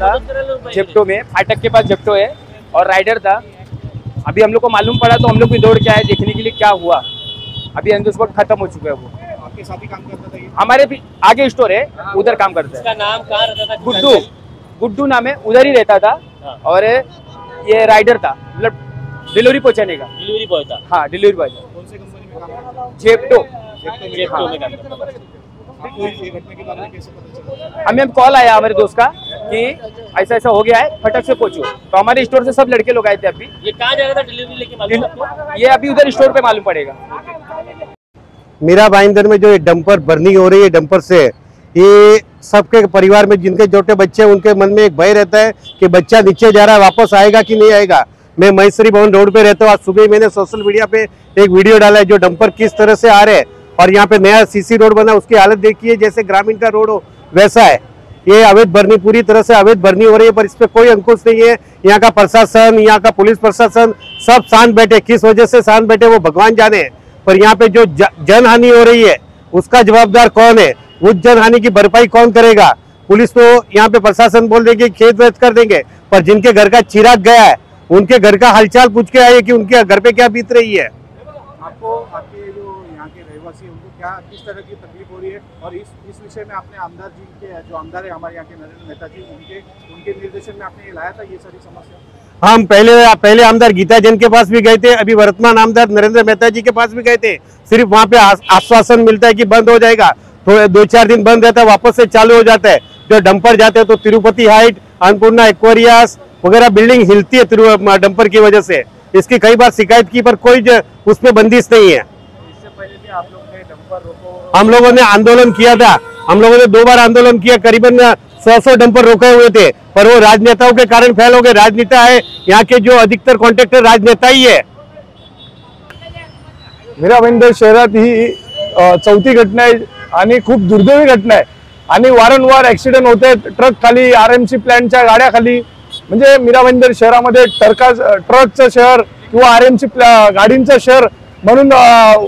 था जेप्टो में, फाटक के पास जेप्टो है और राइडर था। अभी हम लोग को मालूम पड़ा तो हम लोग भी दौड़ के आए देखने के लिए क्या हुआ। अभी ऑन द स्पॉट खत्म हो चुका है। वो आपके साथ ही काम करता था ये? हमारे भी आगे स्टोर है, उधर काम करता है। इसका नाम कहाँ रहता था? गुड्डू, गुड्डू नाम है, उधर ही रहता था। और ये राइडर था, मतलब डिलीवरी पहुंचाने का। डिलीवरी बॉय था? हाँ, डिलीवरी बॉय था। कौन सी कंपनी में काम करता था? जेप्टो। जेप्टो में काम करता था। आपको ये घटना के बारे में कैसे पता चला? हमें कॉल आया हमारे दोस्त का कि ऐसा ऐसा हो गया है, फटक से पहुंचो। तो हमारे स्टोर से सब लड़के लोग आए थे। अभी ये कहाँ जा रहा था डिलीवरी लेके, मालूम आपको? ये अभी उधर स्टोर पे मालूम पड़ेगा। मीरा भाईंदर में जो ये डंपर बर्निंग हो रही है, डंपर से ये सबके परिवार में जिनके छोटे बच्चे हैं उनके मन में एक भय रहता है कि बच्चा नीचे जा रहा है, वापस आएगा कि नहीं आएगा। मैं महेश्वरी भवन रोड पे रहता हूँ। आज सुबह मैंने सोशल मीडिया पे एक वीडियो डाला है जो डंपर किस तरह से आ रहे हैं, और यहाँ पे नया सीसी रोड बना, उसकी हालत देखिए जैसे ग्रामीण का रोड हो वैसा है। ये अवैध बर्निंग, पूरी तरह से अवैध बर्निंग हो रही है, पर इस पर कोई अंकुश नहीं है। यहाँ का प्रशासन, यहाँ का पुलिस प्रशासन सब शांत बैठे। किस वजह से शांत बैठे वो भगवान जाने। पर यहाँ पे जो जन हानि हो रही है उसका जवाबदार कौन है? उस जन हानि की भरपाई कौन करेगा? पुलिस तो यहाँ पे प्रशासन बोल देंगे खेत वेत कर देंगे, पर जिनके घर का चिराग गया है उनके घर का हालचाल पूछ के आइए कि उनके घर पे क्या बीत रही है। आपको आपके जो यहाँ के रहवासी हैं उनको क्या किस तरह की तकलीफ हो रही है, और इस विषय में आपने आमदार जी के, जो आमदार है हमारे यहाँ के नरेंद्र मेहता जी, उनके निर्देशन में आपने ये लाया था ये सारी समस्या? हम पहले आमदार गीता जैन के पास भी गए थे, अभी वर्तमान आमदार नरेंद्र मेहता जी के पास भी गए थे। सिर्फ वहाँ पे आश्वासन मिलता है कि बंद हो जाएगा, तो 2-4 दिन बंद रहता है, वापस से चालू हो जाता है। जो डंपर जाते हैं तो तिरुपति हाइट, अन्नपूर्णा एक्वेरियस वगैरह बिल्डिंग हिलती है डंपर की वजह से। इसकी कई बार शिकायत की पर कोई उसमें बंदिश नहीं है। इससे पहले भी आप लोग ने डंपर रोको? हम लोगों ने आंदोलन किया था, हम लोगों ने 2 बार आंदोलन किया, करीबन 100 डंपर रोके हुए थे, पर वो राजनेताओं के कारण फेल हो गए। राजनेता है यहाँ के, जो अधिकतर कॉन्ट्रैक्टर राजनेता ही है। मीरा भाईंदर शहरात ही चौथी घटना आहे आणि खूप दुर्दैवी घटना आहे आणि वारंवार ऍक्सिडेंट होत आहेत ट्रक खाली, आरएमसी प्लांटच्या गाड्या खाली। म्हणजे मीरा भाईंदर शहरामध्ये ट्रकचं शहर किंवा आरएमसी गाडींचं शहर म्हणून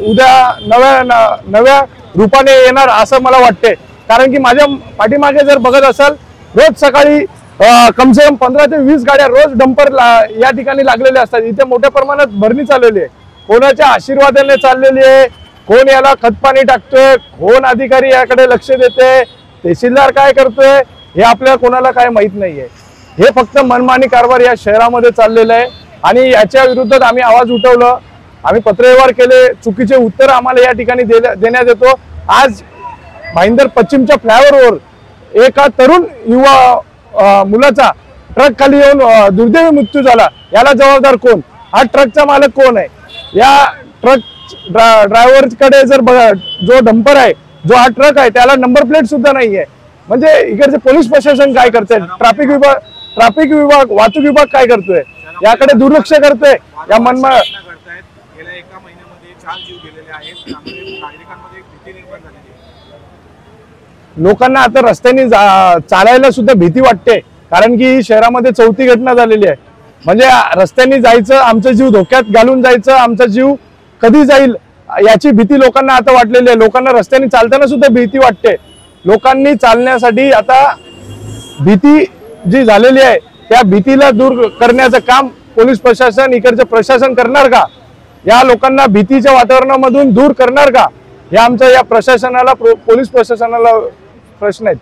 उद्या नव्या रूपाने येणार असं मला वाटते। कारण की माझ्या पाठीमागे जर बघत असाल, रोज सकाळी कम से कम 15 ते 20 गाड्या रोज डंपर या ठिकाणी लागलेल्या असतात। इथे मोठ्या प्रमाणात भरणी चाललेली आहे, कोणाच्या आशीर्वादाने चाललेली आहे, कोण याला खतपाणी टाकतोय, कोण अधिकारी याकडे लक्ष देते, तहसीलदार काय करतोय हे आपल्याला कोणाला काय माहित नाहीये। हे फक्त मनमानी कारभार या शहरामध्ये चाललेला आहे आणि याच्या विरोधात आम्ही आवाज उठवलं, आम्ही पत्रव्यवहार केले, चुकीचे उत्तर आम्हाला या ठिकाणी देण्यात येतो। आज भाईंदर पश्चिमच्या फ्लायओव्हरवर एका तरुण युवा मुलाचा ट्रक खाली येऊन दुर्दैवी मृत्यू झाला। याला जबाबदार कोण? हा ट्रकचा मालक कोण आहे? या ट्रक ड्रायव्हर कडे जर जो डंपर आहे, जो हा ट्रक आहे, त्याला नंबर प्लेट सुद्धा नाहीये। म्हणजे इकडचे पोलीस प्रशासन काय करते, ट्रॅफिक विभाग, वाहतूक विभाग काय करतोय? याकडे दुर्लक्ष करतोय। या मनमा गेल्या एका महिन्यामध्ये 4 जीव गेलेले आहेत, त्यामुळे नागरिकांमध्ये एक भीती निर्माण झालेली आहे। लोकांना आता रस्त्याने चालायला सुद्धा भीती वाटते, कारण की शहरामध्ये चौथी घटना झालेली आहे। म्हणजे रस्त्याने जायचं, आमचा जीव धोक्यात घालून जायचं, आमचा जीव कधी जाईल याची भीती लोकांना आता वाटलेली आहे। लोकांना रस्त्याने चालताना सुद्धा भीती वाटते। लोकांनी चालण्यासाठी आता भीती जी झालेली आहे त्या भीतीला दूर करण्याचं काम पोलीस प्रशासन, इकडचे प्रशासन करणार का? या लोकांना भीतीच्या वातावरणामधून दूर करणार का? हे आमच्या या प्रशासनाला, पोलीस प्रशासनाला प्रश्न आहेत।